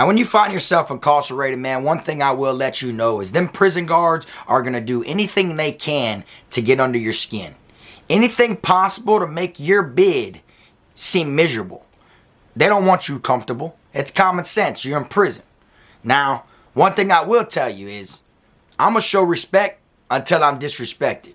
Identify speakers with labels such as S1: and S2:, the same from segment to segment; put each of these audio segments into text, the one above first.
S1: Now, when you find yourself incarcerated, man, one thing I will let you know is them prison guards are going to do anything they can to get under your skin. Anything possible to make your bid seem miserable. They don't want you comfortable. It's common sense. You're in prison. Now, one thing I will tell you is I'm going to show respect until I'm disrespected.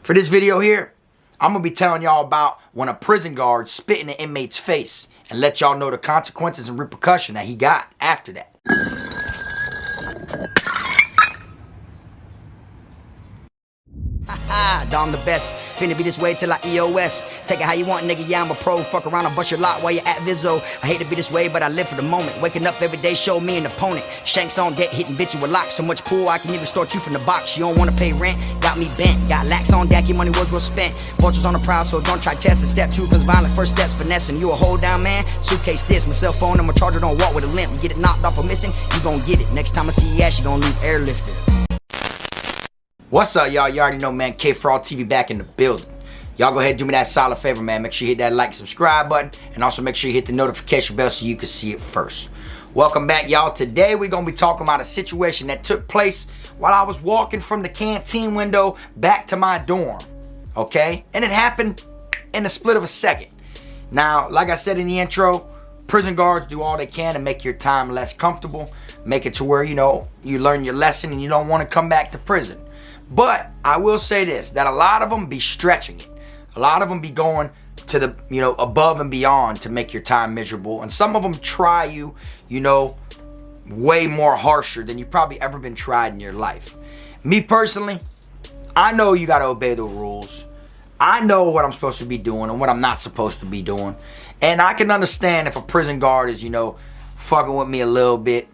S1: For this video here, I'm going to be telling y'all about when a prison guard spit in the inmate's face and let y'all know the consequences and repercussion that he got after that. I'm the best, finna be this way till I EOS. Take it how you want, nigga, yeah, I'm a pro. Fuck around and bust your lot while you're at Vizzo. I hate to be this way, but I live for the moment. Waking up every day, show me an opponent. Shanks on deck, hitting bitch you with locks. So much pool, I can even start you from the box. You don't wanna pay rent, got me bent. Got lax on deck, your money was well spent. Vultures on the prowl, so don't try testing. Step 2 comes violent, first steps finessing. You a hold down man, suitcase this. My cell phone, I'm a charger, don't walk with a limp. Get it knocked off or missing, you gon' get it. Next time I see your ass, you gon' leave airlifted. What's up, y'all? You already know, man. K for All TV back in the building. Y'all go ahead and do me that solid favor, man. Make sure you hit that like, subscribe button, and also make sure you hit the notification bell so you can see it first. Welcome back, y'all. Today, we're going to be talking about a situation that took place while I was walking from the canteen window back to my dorm, okay? And it happened in the split of a second. Now, like I said in the intro, prison guards do all they can to make your time less comfortable, make it to where, you know, you learn your lesson and you don't want to come back to prison. But I will say this, that a lot of them be stretching it. A lot of them be going to the, you know, above and beyond to make your time miserable. And some of them try you, you know, way more harsher than you've probably ever been tried in your life. Me personally, I know you got to obey the rules. I know what I'm supposed to be doing and what I'm not supposed to be doing. And I can understand if a prison guard is, you know, fucking with me a little bit.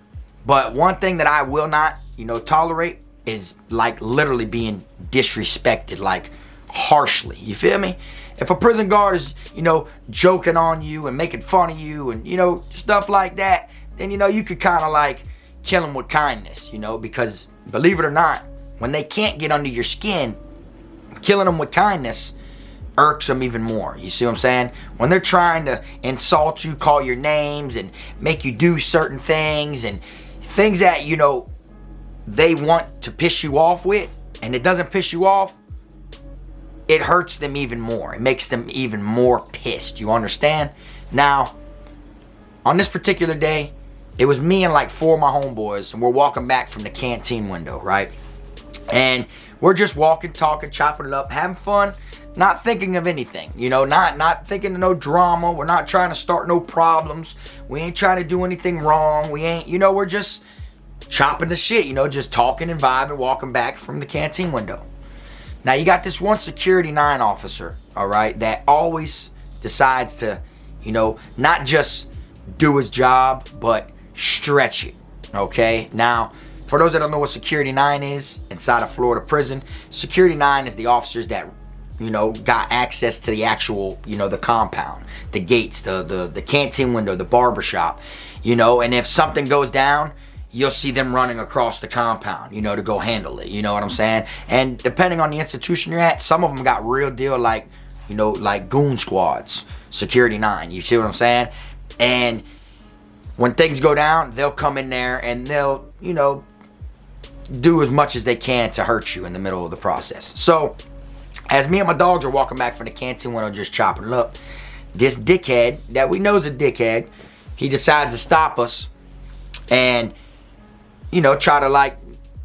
S1: But one thing that I will not, you know, tolerate is like literally being disrespected, like harshly. You feel me? If a prison guard is, you know, joking on you and making fun of you and, you know, stuff like that, then, you know, you could kind of like kill them with kindness, you know, because believe it or not, when they can't get under your skin, killing them with kindness irks them even more. You see what I'm saying? When they're trying to insult you, call your names and make you do certain things and things that, you know, they want to piss you off with, and it doesn't piss you off, it hurts them even more. It makes them even more pissed. You understand? Now, on this particular day, it was me and like 4 of my homeboys, and we're walking back from the canteen window, right? And we're just walking, talking, chopping it up, having fun, not thinking of anything, you know, not thinking of no drama. We're not trying to start no problems. We ain't trying to do anything wrong. We ain't, you know, we're just chopping the shit, you know, just talking and vibing, walking back from the canteen window. Now, you got this one security 9 officer, all right, that always decides to, you know, not just do his job, but stretch it, okay? Now, for those that don't know what security 9 is inside of Florida prison, security 9 is the officers that, you know, got access to the actual, you know, the compound, the gates, the canteen window, the barbershop, you know, and if something goes down, you'll see them running across the compound, you know, to go handle it. You know what I'm saying? And depending on the institution you're at, some of them got real deal like, you know, like goon squads, security 9. You see what I'm saying? And when things go down, they'll come in there and they'll, you know, do as much as they can to hurt you in the middle of the process. So, as me and my dogs are walking back from the canteen window just chopping it up, this dickhead that we know is a dickhead, he decides to stop us and, you know, try to like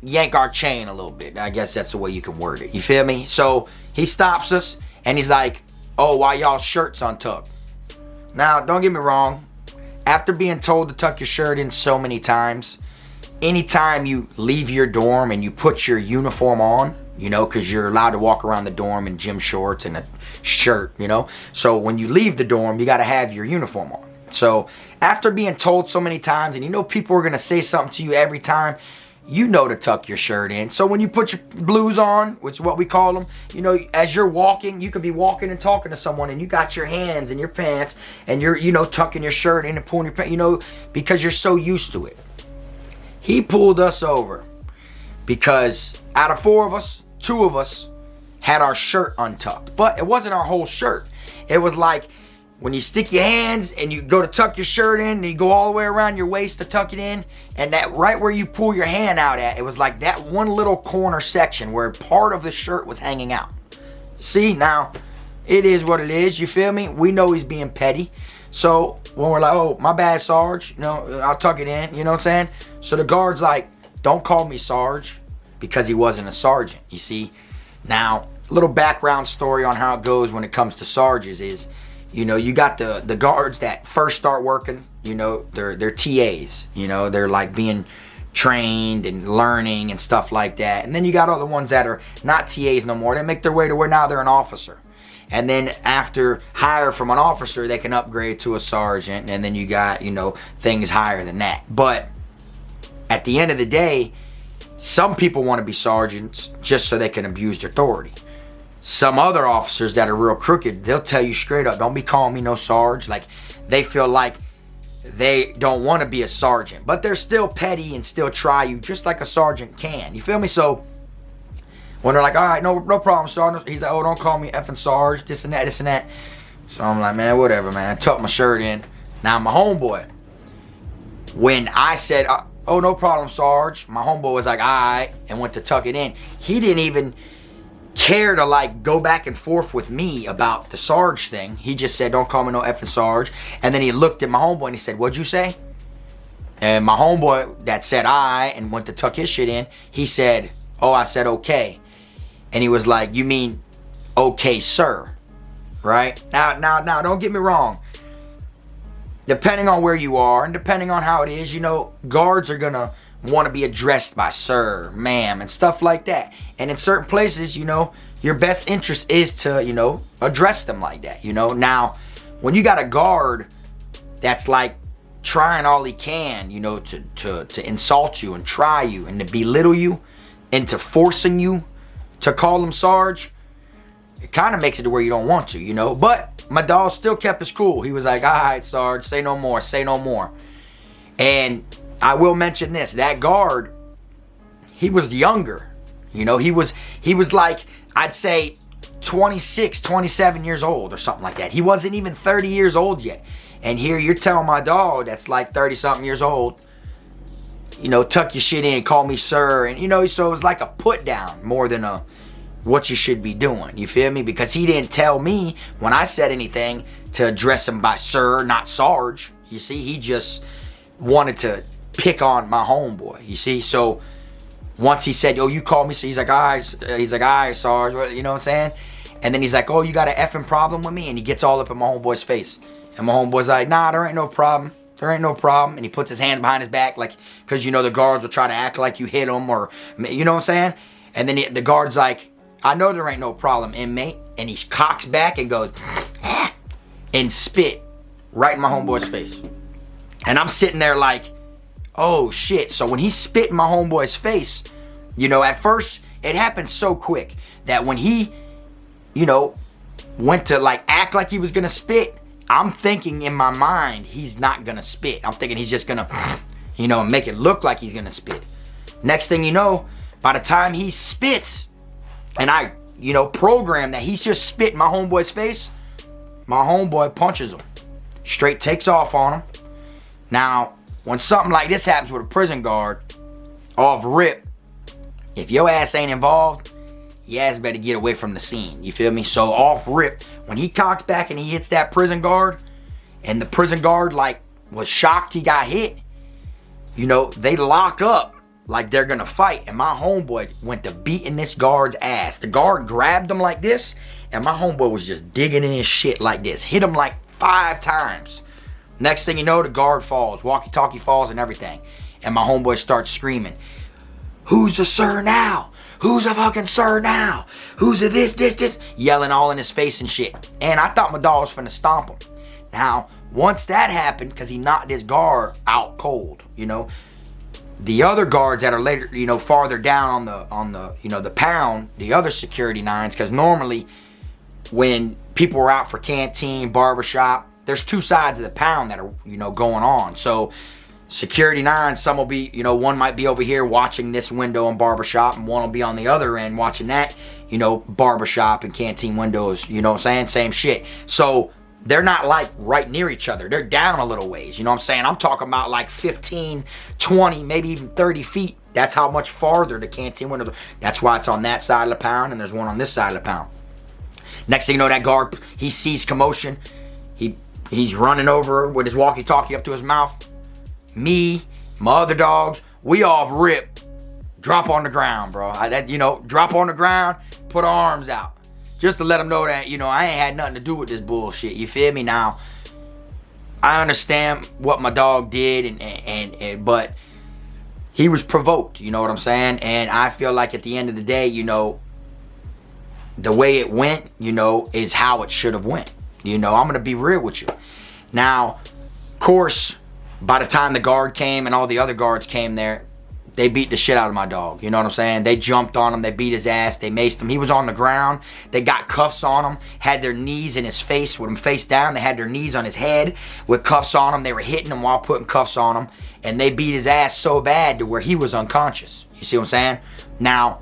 S1: yank our chain a little bit. I guess that's the way you can word it. You feel me? So he stops us and he's like, "Oh, why y'all shirts untucked?" Now, don't get me wrong. After being told to tuck your shirt in so many times, anytime you leave your dorm and you put your uniform on, you know, because you're allowed to walk around the dorm in gym shorts and a shirt, you know. So when you leave the dorm, you got to have your uniform on. So after being told so many times, and you know people are going to say something to you every time, you know to tuck your shirt in. So when you put your blues on, which is what we call them, you know, as you're walking, you could be walking and talking to someone and you got your hands in your pants and you're, you know, tucking your shirt in and pulling your pants, you know, because you're so used to it. He pulled us over because out of 4 of us, 2 of us had our shirt untucked. But it wasn't our whole shirt. It was like
S2: when you stick your hands and you go to tuck your shirt in and you go all the way around your waist to tuck it in, and that right where you pull your hand out at, it was like that one little corner section where part of the shirt was hanging out. See, now, it is what it is, you feel me? We know he's being petty. So when we're like, oh, my bad, Sarge, you know, I'll tuck it in, you know what I'm saying? So the guard's like, don't call me Sarge, because he wasn't a sergeant, you see? Now, a little background story on how it goes when it comes to Sarges is, you know, you got the guards that first start working, you know, they're TAs, you know, they're like being trained and learning and stuff like that. And then you got other ones that are not TAs no more. They make their way to where now they're an officer. And then after hire from an officer, they can upgrade to a sergeant. And then you got, you know, things higher than that. But at the end of the day, some people want to be sergeants just so they can abuse their authority. Some other officers that are real crooked, they'll tell you straight up, don't be calling me no Sarge. Like, they feel like they don't want to be a sergeant, but they're still petty and still try you just like a sergeant can. You feel me? So when they're like, all right, no problem, Sergeant. He's like, oh, don't call me effing Sarge, this and that, this and that. So I'm like, man, whatever, man. I tucked my shirt in. Now my homeboy, when I said, oh, no problem, Sarge, my homeboy was like, all right, and went to tuck it in. He didn't even care to like go back and forth with me about the Sarge thing. He just said, don't call me no effing Sarge. And then he looked at my homeboy and he said, what'd you say? And my homeboy that said I and went to tuck his shit in, he said, oh, I said okay. And he was like, you mean okay, sir? Right? Now, don't get me wrong. Depending on where you are and depending on how it is, you know, guards are gonna want to be addressed by sir, ma'am, and stuff like that. And in certain places, you know, your best interest is to, you know, address them like that, you know. Now, when you got a guard that's like trying all he can, you know, to insult you and try you and to belittle you and to forcing you to call him Sarge, it kind of makes it to where you don't want to, you know. But my dog still kept his cool. He was like, all right, Sarge, say no more, say no more. And I will mention this, that guard, he was younger. You know, he was like, I'd say 26, 27 years old or something like that. He wasn't even 30 years old yet. And here you're telling my dog that's like 30 something years old, you know, tuck your shit in, call me sir. And, you know, so it was like a put down more than a what you should be doing. You feel me? Because he didn't tell me when I said anything to address him by sir, not Sarge. You see, he just wanted to pick on my homeboy, you see. So once he said, oh, you call me, so he's like, all right, Sarge, you know what I'm saying? And then he's like, oh, you got an effing problem with me? And he gets all up in my homeboy's face. And my homeboy's like, nah, there ain't no problem. There ain't no problem. And he puts his hands behind his back, like, because, you know, the guards will try to act like you hit him or, you know what I'm saying? And then the guard's like, I know there ain't no problem, inmate. And he cocks back and goes, and spit right in my homeboy's face. And I'm sitting there like, oh shit. So when he spit in my homeboy's face, you know, at first it happened so quick that when he, you know, went to like act like he was gonna spit, I'm thinking in my mind he's not gonna spit. I'm thinking he's just gonna, you know, make it look like he's gonna spit. Next thing you know, by the time he spits and I, you know, program that he's just spit in my homeboy's face, my homeboy punches him. Straight takes off on him. Now, when something like this happens with a prison guard, off rip, if your ass ain't involved, your ass better get away from the scene. You feel me? So off rip, when he cocks back and he hits that prison guard, and the prison guard like was shocked he got hit, you know, they lock up like they're gonna fight. And my homeboy went to beating this guard's ass. The guard grabbed him like this, and my homeboy was just digging in his shit like this. Hit him like 5 times. Next thing you know, the guard falls. Walkie-talkie falls and everything. And my homeboy starts screaming, who's a sir now? Who's a fucking sir now? Who's a this? Yelling all in his face and shit. And I thought my dog was finna stomp him. Now, once that happened, because he knocked his guard out cold, you know, the other guards that are later, you know, farther down on the you know, the pound, the other security nines, because normally when people are out for canteen, barbershop, there's 2 sides of the pound that are, you know, going on. So security nines, some will be, you know, one might be over here watching this window and barbershop, and one will be on the other end watching that, you know, barbershop and canteen windows, you know what I'm saying? Same shit. So they're not like right near each other. They're down a little ways. You know what I'm saying? I'm talking about like 15, 20, maybe even 30 feet. That's how much farther the canteen windows are. That's why it's on that side of the pound and there's one on this side of the pound. Next thing you know, that guard, he sees commotion. He's running over with his walkie-talkie up to his mouth. Me, my other dogs, we all rip. Drop on the ground, bro. Drop on the ground, put our arms out. Just to let them know that, I ain't had nothing to do with this bullshit. You feel me? Now, I understand what my dog did, but he was provoked. You know what I'm saying? And I feel like at the end of the day, the way it went, is how it should have went. I'm going to be real with you. Now, of course, by the time the guard came and all the other guards came there, they beat the shit out of my dog. You know what I'm saying? They jumped on him. They beat his ass. They maced him. He was on the ground. They got cuffs on him. Had their knees in his face with him face down. They had their knees on his head with cuffs on him. They were hitting him while putting cuffs on him. And they beat his ass so bad to where he was unconscious. You see what I'm saying? Now,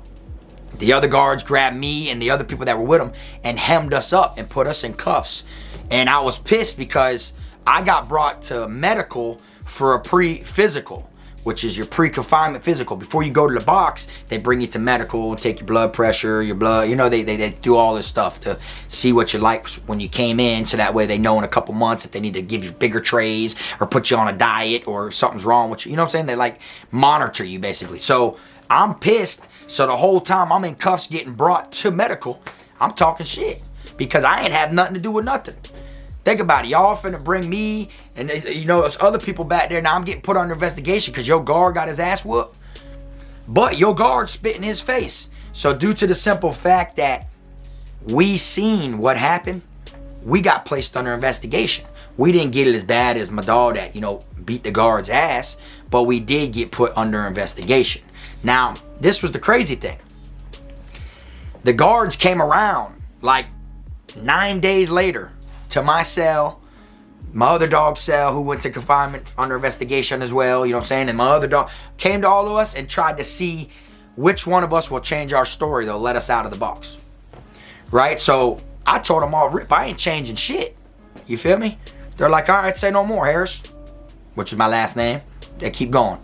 S2: the other guards grabbed me and the other people that were with him and hemmed us up and put us in cuffs. And I was pissed because I got brought to medical for a pre-physical, which is your pre-confinement physical. Before you go to the box, they bring you to medical, take your blood pressure, your blood, they do all this stuff to see what you like when you came in, so that way they know in a couple months if they need to give you bigger trays or put you on a diet or something's wrong with you. You know what I'm saying? They like monitor you basically. So I'm pissed. So the whole time I'm in cuffs getting brought to medical, I'm talking shit because I ain't have nothing to do with nothing. Think about it. Y'all finna bring me and there's other people back there. Now I'm getting put under investigation because your guard got his ass whooped. But your guard spit in his face. So due to the simple fact that we seen what happened, we got placed under investigation. We didn't get it as bad as my dog that, beat the guard's ass, but we did get put under investigation. Now, this was the crazy thing. The guards came around like 9 days later to my cell, my other dog's cell, who went to confinement under investigation as well, you know what I'm saying? And my other dog came to all of us and tried to see which one of us will change our story. They'll let us out of the box. Right? So I told them all rip, I ain't changing shit. You feel me? They're like, all right, say no more, Harris, which is my last name. They keep going.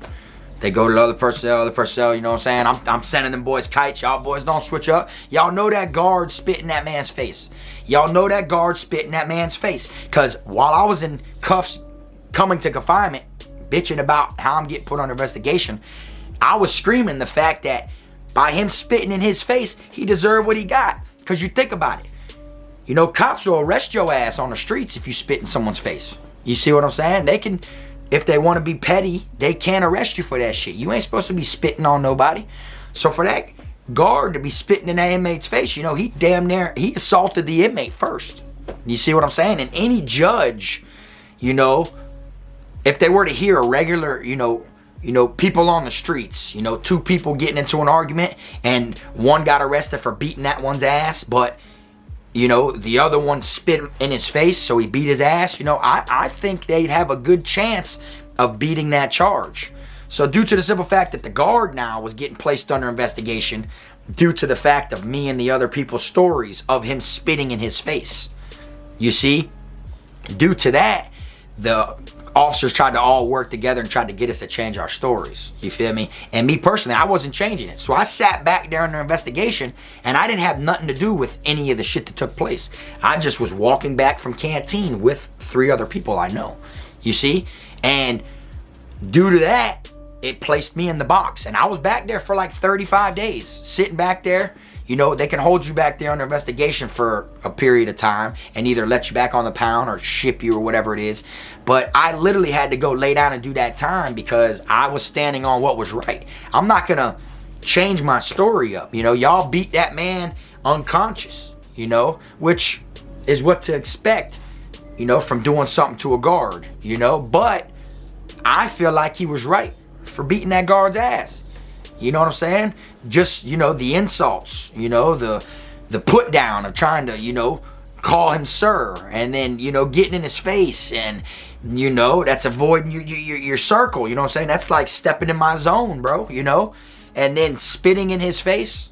S2: They go to the other personnel, you know what I'm saying? I'm sending them boys kites. Y'all boys don't switch up. Y'all know that guard spit in that man's face. Y'all know that guard spit in that man's face. Because while I was in cuffs coming to confinement, bitching about how I'm getting put under investigation, I was screaming the fact that by him spitting in his face, he deserved what he got. Because you think about it. Cops will arrest your ass on the streets if you spit in someone's face. You see what I'm saying? They can... If they want to be petty, they can't arrest you for that shit. You ain't supposed to be spitting on nobody. So for that guard to be spitting in that inmate's face, he assaulted the inmate first. You see what I'm saying? And any judge, if they were to hear a regular, people on the streets, two people getting into an argument and one got arrested for beating that one's ass, but the other one spit in his face, so he beat his ass. I think they'd have a good chance of beating that charge. So due to the simple fact that the guard now was getting placed under investigation due to the fact of me and the other people's stories of him spitting in his face. You see? Due to that, the officers tried to all work together and tried to get us to change our stories. You feel me? And me personally, I wasn't changing it. So I sat back there under investigation and I didn't have nothing to do with any of the shit that took place. I just was walking back from canteen with 3 other people I know. You see? And due to that, it placed me in the box. And I was back there for like 35 days, sitting back there. They can hold you back there under investigation for a period of time and either let you back on the pound or ship you or whatever it is. But I literally had to go lay down and do that time because I was standing on what was right. I'm not going to change my story up. Y'all beat that man unconscious, which is what to expect, from doing something to a guard, But I feel like he was right for beating that guard's ass. You know what I'm saying? Just, the insults, the put down of trying to, call him sir, and then, getting in his face, and, that's avoiding your circle, you know what I'm saying? That's like stepping in my zone, bro, and then spitting in his face.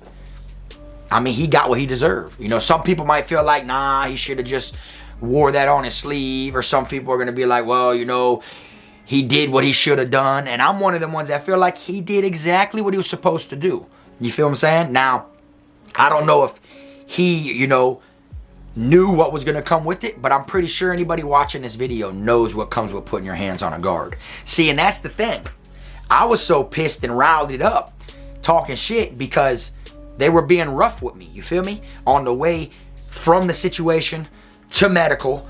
S2: I mean, he got what he deserved. Some people might feel like, nah, he should have just wore that on his sleeve, or some people are going to be like, well, you know, he did what he should have done. And I'm one of them ones that feel like he did exactly what he was supposed to do. You feel what I'm saying? Now, I don't know if he, you know, knew what was going to come with it, but I'm pretty sure anybody watching this video knows what comes with putting your hands on a guard. See, and that's the thing. I was so pissed and riled it up talking shit because they were being rough with me. You feel me? On the way from the situation to medical,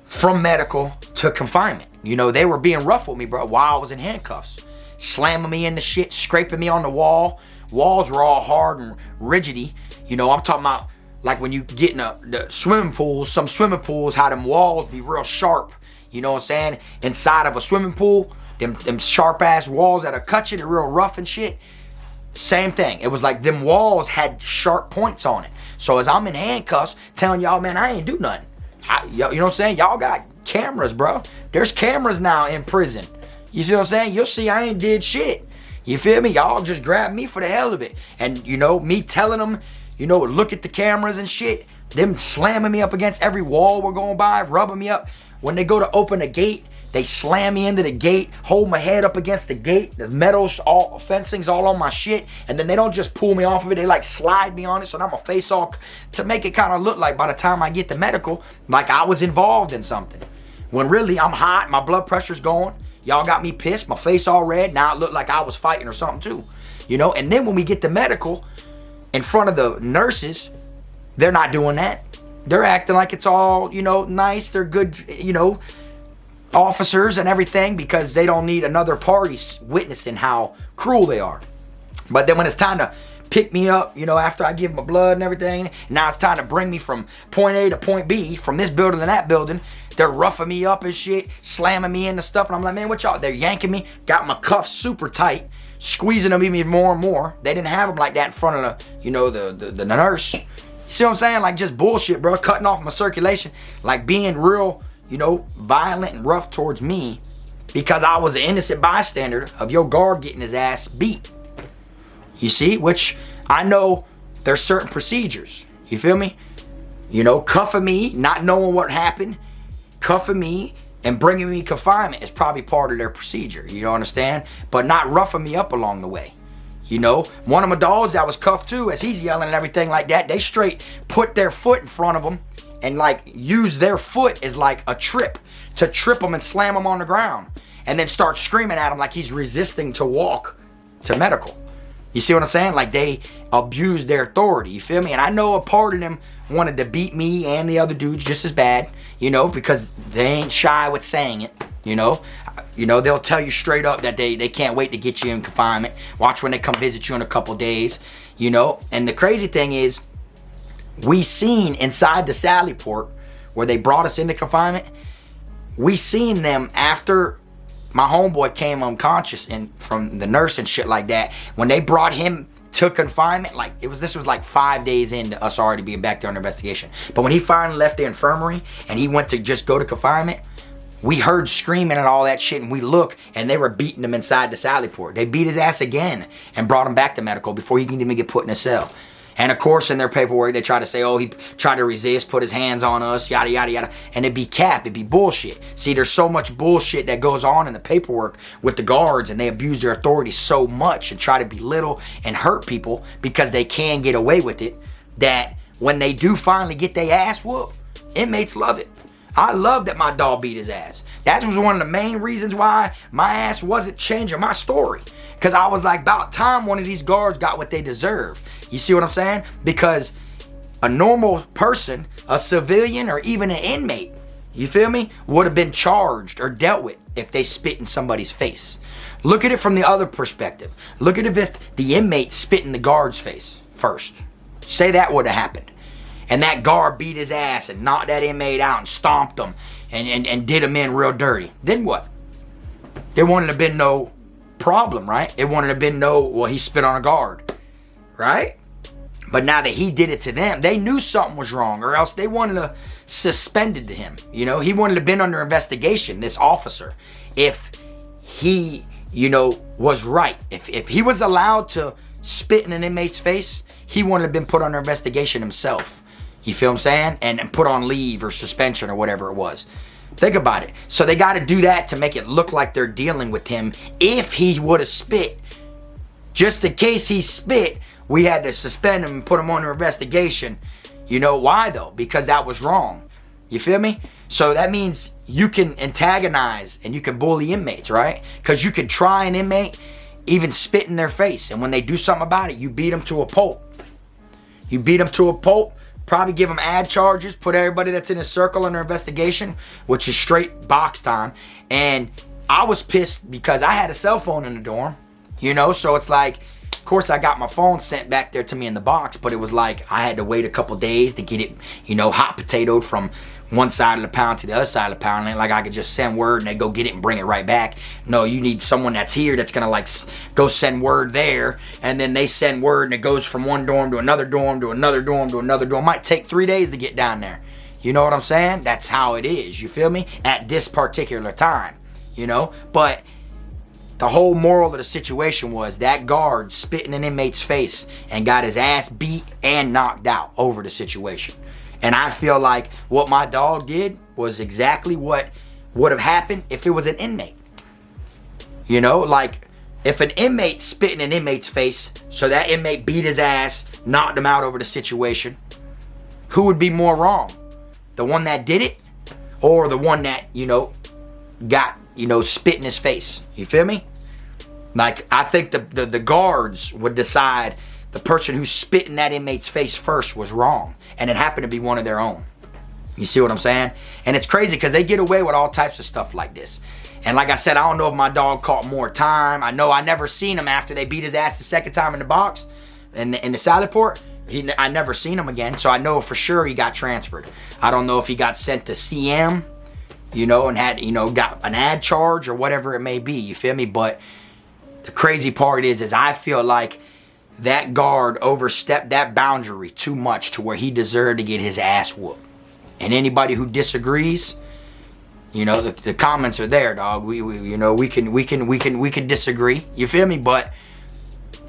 S2: from medical to confinement. You know, they were being rough with me, bro, while I was in handcuffs. Slamming me into shit, scraping me on the wall. Walls were all hard and rigidy. You know, I'm talking about like when you get in the swimming pools, some swimming pools, how them walls be real sharp. You know what I'm saying? Inside of a swimming pool, them sharp ass walls that'll cut you, they're real rough and shit. Same thing. It was like them walls had sharp points on it. So as I'm in handcuffs, telling y'all, man, I ain't do nothing. You know what I'm saying? Y'all got cameras, bro. There's cameras now in prison. You see what I'm saying? You'll see I ain't did shit. You feel me? Y'all just grab me for the hell of it. And, you know, me telling them, you know, look at the cameras and shit. Them slamming me up against every wall we're going by, rubbing me up. When they go to open the gate, they slam me into the gate, hold my head up against the gate, the metal's all, fencing's all on my shit, and then they don't just pull me off of it, they like slide me on it, so now my face all, to make it kind of look like by the time I get to medical, like I was involved in something. When really, I'm hot, my blood pressure's going, y'all got me pissed, my face all red, now it looked like I was fighting or something too. You know, and then when we get to medical, in front of the nurses, they're not doing that. They're acting like it's all, you know, nice, they're good, you know, officers and everything, because they don't need another party witnessing how cruel they are. But then when it's time to pick me up, you know, after I give my blood and everything, now it's time to bring me from point A to point B, from this building to that building, they're roughing me up and shit, slamming me into stuff, and I'm like, man, what y'all, they're yanking me, got my cuffs super tight, squeezing them even more and more. They didn't have them like that in front of the, you know, the nurse. You see what I'm saying? Like just bullshit, bro, cutting off my circulation, like being real, you know, violent and rough towards me because I was an innocent bystander of your guard getting his ass beat. You see, which I know there's certain procedures. You feel me? You know, cuffing me, not knowing what happened, cuffing me and bringing me confinement is probably part of their procedure. You don't understand? But not roughing me up along the way. You know, one of my dogs that was cuffed too, as he's yelling and everything like that, they straight put their foot in front of him and like use their foot as like a trip to trip him and slam him on the ground and then start screaming at him like he's resisting to walk to medical. You see what I'm saying? Like they abused their authority, you feel me? And I know a part of them wanted to beat me and the other dudes just as bad, you know, because they ain't shy with saying it, you know. They'll tell you straight up that they can't wait to get you in confinement. Watch when they come visit you in a couple days, you know. And the crazy thing is, we seen inside the Sally Port where they brought us into confinement, we seen them after my homeboy came unconscious and from the nurse and shit like that. When they brought him to confinement, like this was like 5 days into us already being back there on investigation. But when he finally left the infirmary and he went to just go to confinement, we heard screaming and all that shit, and we look, and they were beating him inside the Sally Port. They beat his ass again and brought him back to medical before he can even get put in a cell. And of course, in their paperwork, they try to say, oh, he tried to resist, put his hands on us, yada, yada, yada. And it'd be cap, it'd be bullshit. See, there's so much bullshit that goes on in the paperwork with the guards, and they abuse their authority so much and try to belittle and hurt people because they can get away with it, that when they do finally get their ass whooped, inmates love it. I love that my dog beat his ass. That was one of the main reasons why my ass wasn't changing my story. Because I was like, about time one of these guards got what they deserve. You see what I'm saying? Because a normal person, a civilian, or even an inmate, you feel me, would have been charged or dealt with if they spit in somebody's face. Look at it from the other perspective. Look at it if the inmate spit in the guard's face first. Say that would have happened. And that guard beat his ass and knocked that inmate out and stomped him and did him in real dirty. Then what? There wouldn't have been no problem, right? It wouldn't have been no, well, he spit on a guard, right? But now that he did it to them, they knew something was wrong, or else they wanted to suspended him. You know, he wouldn't have been under investigation, this officer, if he, you know, was right. If he was allowed to spit in an inmate's face, he wouldn't have been put under investigation himself. You feel what I'm saying? And put on leave or suspension or whatever it was. Think about it. So they got to do that to make it look like they're dealing with him. If he would have spit, just in case he spit, we had to suspend him and put him under investigation. You know why though? Because that was wrong. You feel me? So that means you can antagonize and you can bully inmates, right? Because you can try an inmate, even spit in their face. And when they do something about it, you beat them to a pulp. You beat them to a pulp. Probably give them ad charges, put everybody that's in a circle under investigation, which is straight box time. And I was pissed because I had a cell phone in the dorm, you know, so it's like, of course I got my phone sent back there to me in the box, but it was like I had to wait a couple days to get it, you know, hot potatoed from one side of the pound to the other side of the pound. And like I could just send word and they go get it and bring it right back. No, you need someone that's here that's gonna like go send word there, and then they send word and it goes from one dorm to another dorm to another dorm to another dorm. Might take 3 days to get down there. You know what I'm saying? That's how it is. You feel me? At this particular time, you know. But the whole moral of the situation was that guard spit in an inmate's face and got his ass beat and knocked out over the situation. And I feel like what my dog did was exactly what would have happened if it was an inmate. You know, like if an inmate spit in an inmate's face, so that inmate beat his ass, knocked him out over the situation, who would be more wrong? The one that did it or the one that, you know, got, you know, spit in his face? You feel me? Like, I think the guards would decide the person who spit in that inmate's face first was wrong, and it happened to be one of their own. You see what I'm saying? And it's crazy because they get away with all types of stuff like this. And like I said, I don't know if my dog caught more time. I know I never seen him after they beat his ass the second time in the box, in the salad port. I never seen him again, so I know for sure he got transferred. I don't know if he got sent to CM, you know, and had, you know, got an ad charge or whatever it may be. You feel me? But the crazy part is I feel like that guard overstepped that boundary too much to where he deserved to get his ass whooped. And anybody who disagrees, you know, the comments are there, dog. We you know, we can disagree. You feel me? But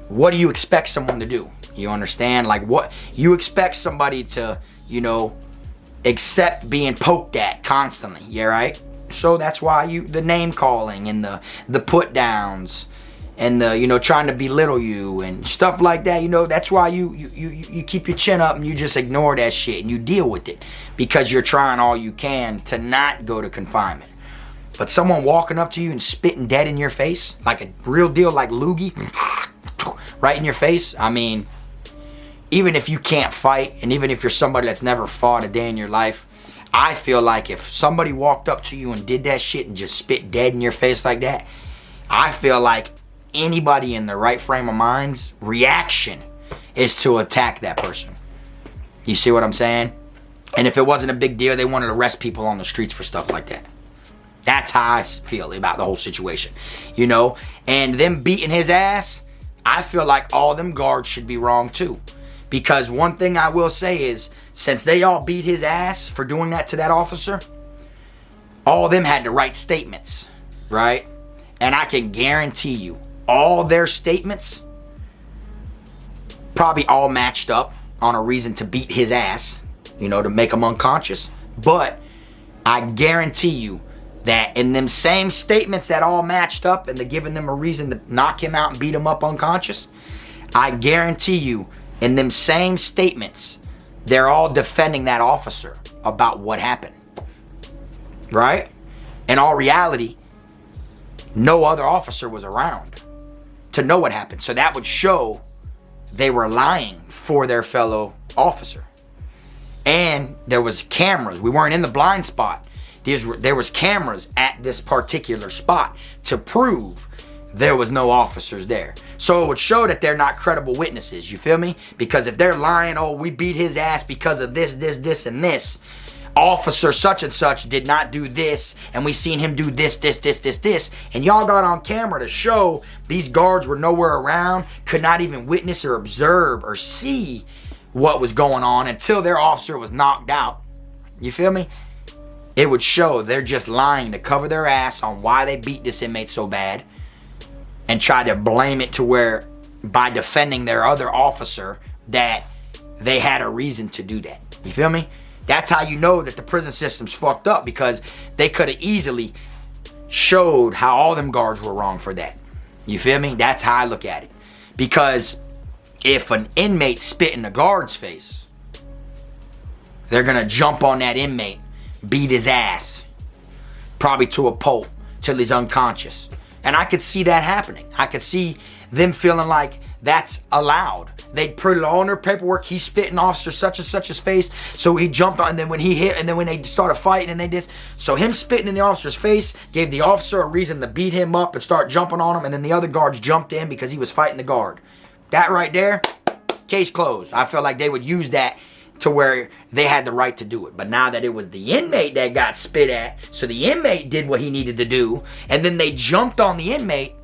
S2: what do you expect someone to do? You understand? Like, what you expect somebody to, you know, accept being poked at constantly. Yeah, right? So that's why the name calling and the put downs and the, you know, trying to belittle you and stuff like that, you know, that's why you keep your chin up and you just ignore that shit and you deal with it because you're trying all you can to not go to confinement. But someone walking up to you and spitting dead in your face, like a real deal, like loogie, right in your face, I mean, even if you can't fight and even if you're somebody that's never fought a day in your life, I feel like if somebody walked up to you and did that shit and just spit dead in your face like that, I feel like anybody in the right frame of mind's reaction is to attack that person. You see what I'm saying? And if it wasn't a big deal, they wanted to arrest people on the streets for stuff like that. That's how I feel about the whole situation, you know? And them beating his ass, I feel like all them guards should be wrong too. Because one thing I will say is, since they all beat his ass for doing that to that officer, all of them had to write statements, right? And I can guarantee you, all their statements probably all matched up on a reason to beat his ass, you know, to make him unconscious. But I guarantee you that in them same statements that all matched up and they're giving them a reason to knock him out and beat him up unconscious, I guarantee you in them same statements, they're all defending that officer about what happened, right? In all reality, no other officer was around to know what happened. So that would show they were lying for their fellow officer. And there was cameras. We weren't in the blind spot. There was cameras at this particular spot to prove there was no officers there. So it would show that they're not credible witnesses. You feel me? Because if they're lying, oh, we beat his ass because of this, and this. Officer such and such did not do this, and we seen him do this, and y'all got on camera to show these guards were nowhere around, could not even witness or observe or see what was going on until their officer was knocked out. You feel me? It would show they're just lying to cover their ass on why they beat this inmate so bad and try to blame it to where by defending their other officer that they had a reason to do that. You feel me? That's how you know that the prison system's fucked up, because they could have easily showed how all them guards were wrong for that. You feel me? That's how I look at it. Because if an inmate spit in the guard's face, they're gonna jump on that inmate, beat his ass, probably to a pulp till he's unconscious. And I could see that happening. I could see them feeling like that's allowed. They'd put it all in their paperwork. He spit in officer such and such's face, so he jumped on. And then when he hit, and then when they started fighting, and they did, so him spitting in the officer's face gave the officer a reason to beat him up and start jumping on him. And then the other guards jumped in because he was fighting the guard. That right there, case closed. I feel like they would use that to where they had the right to do it. But now that it was the inmate that got spit at, so the inmate did what he needed to do, and then they jumped on the inmate.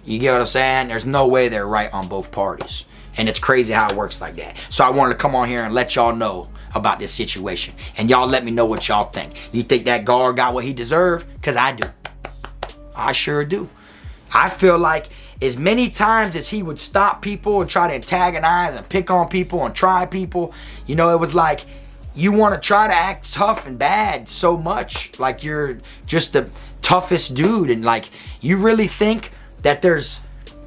S2: You get what I'm saying? There's no way they're right on both parties. And it's crazy how it works like that. So I wanted to come on here and let y'all know about this situation. And y'all let me know what y'all think. You think that guard got what he deserved? Because I do. I sure do. I feel like as many times as he would stop people and try to antagonize and pick on people and try people, you know, it was like you want to try to act tough and bad so much. Like you're just the toughest dude. And like you really think that there's,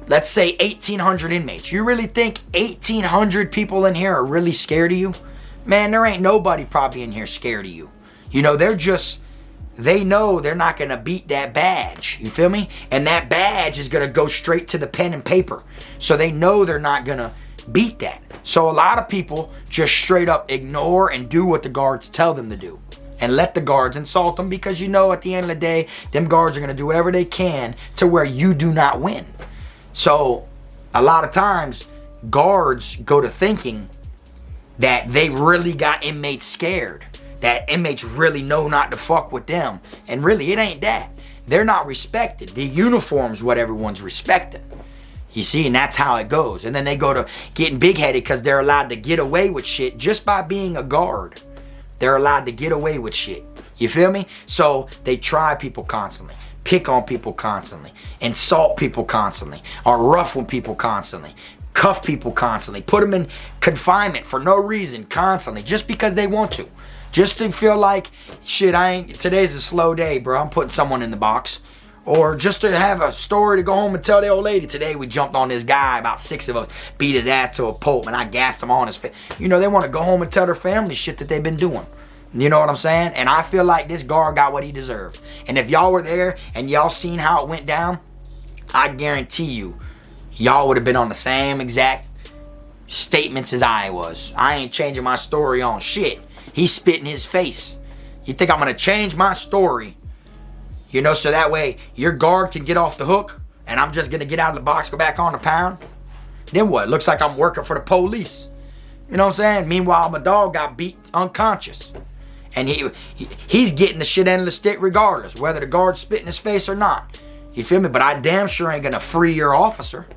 S2: let's say 1,800 inmates. You really think 1,800 people in here are really scared of you? Man, there ain't nobody probably in here scared of you. You know, they know they're not going to beat that badge. You feel me? And that badge is going to go straight to the pen and paper. So they know they're not going to beat that. So a lot of people just straight up ignore and do what the guards tell them to do. And let the guards insult them, because you know at the end of the day, them guards are going to do whatever they can to where you do not win. So a lot of times guards go to thinking that they really got inmates scared, that inmates really know not to fuck with them. And really it ain't that. They're not respected. The uniform's what everyone's respecting. You see, and that's how it goes. And then they go to getting big-headed because they're allowed to get away with shit just by being a guard. They're allowed to get away with shit. You feel me? So they try people constantly, pick on people constantly, insult people constantly, are rough with people constantly, cuff people constantly, put them in confinement for no reason constantly, just because they want to. Just to feel like, shit, today's a slow day, bro. I'm putting someone in the box. Or just to have a story to go home and tell the old lady. Today we jumped on this guy, about 6 of us, beat his ass to a pulp, and I gassed him on his face. You know, they want to go home and tell their family shit that they've been doing. You know what I'm saying? And I feel like this guard got what he deserved. And if y'all were there and y'all seen how it went down, I guarantee you, y'all would have been on the same exact statements as I was. I ain't changing my story on shit. He spit in his face. You think I'm going to change my story? You know, so that way your guard can get off the hook and I'm just going to get out of the box, go back on the pound? Then what? Looks like I'm working for the police. You know what I'm saying? Meanwhile, my dog got beat unconscious. And he's getting the shit end of the stick regardless, whether the guard's spit in his face or not. You feel me? But I damn sure ain't going to free your officer.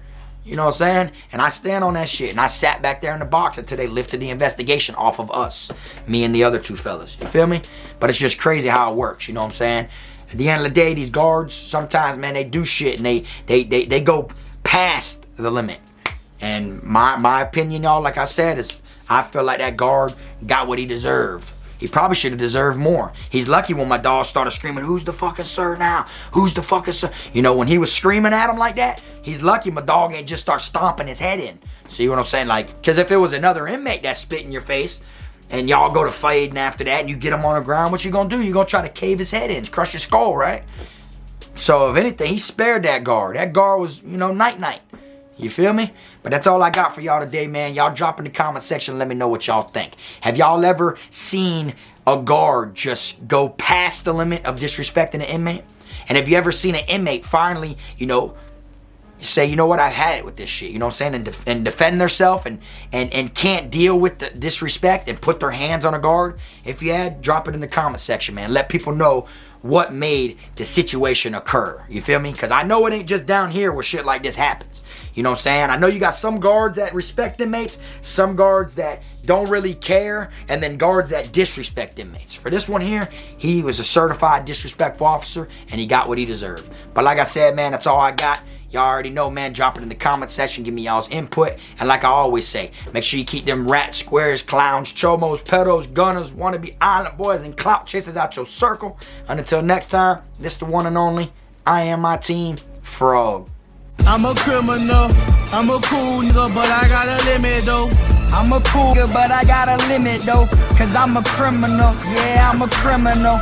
S2: You know what I'm saying? And I stand on that shit. And I sat back there in the box until they lifted the investigation off of us. Me and the other 2 fellas. You feel me? But it's just crazy how it works. You know what I'm saying? At the end of the day, these guards, sometimes, man, they do shit and they go past the limit. And my opinion, y'all, like I said, is I feel like that guard got what he deserved. He probably should have deserved more. He's lucky when my dog started screaming, "Who's the fucking sir now? Who's the fucking sir?" You know, when he was screaming at him like that, he's lucky my dog ain't just start stomping his head in. See what I'm saying? Like, because if it was another inmate that spit in your face and y'all go to fighting after that and you get him on the ground, what you gonna do? You gonna try to cave his head in, crush his skull, right? So if anything, he spared that guard. That guard was, you know, night-night. You feel me? But that's all I got for y'all today, man. Y'all drop in the comment section and let me know what y'all think. Have y'all ever seen a guard just go past the limit of disrespecting an inmate? And have you ever seen an inmate finally, you know, say, you know what, I've had it with this shit, you know what I'm saying, and defend themselves and can't deal with the disrespect and put their hands on a guard? If you had, drop it in the comment section, man. Let people know what made the situation occur. You feel me? Because I know it ain't just down here where shit like this happens. You know what I'm saying? I know you got some guards that respect inmates, some guards that don't really care, and then guards that disrespect inmates. For this one here, he was a certified disrespectful officer, and he got what he deserved. But like I said, man, that's all I got. Y'all already know, man. Drop it in the comment section. Give me y'all's input. And like I always say, make sure you keep them rats, squares, clowns, chomos, pedos, gunners, wannabe island boys, and clout chasers out your circle. And until next time, this the one and only. I am my team, Frog.
S3: I'm a criminal. I'm a cool nigga, but I got a limit though.
S1: I'm a cool nigga, but I got a limit though. Cause I'm a criminal. Yeah, I'm a criminal.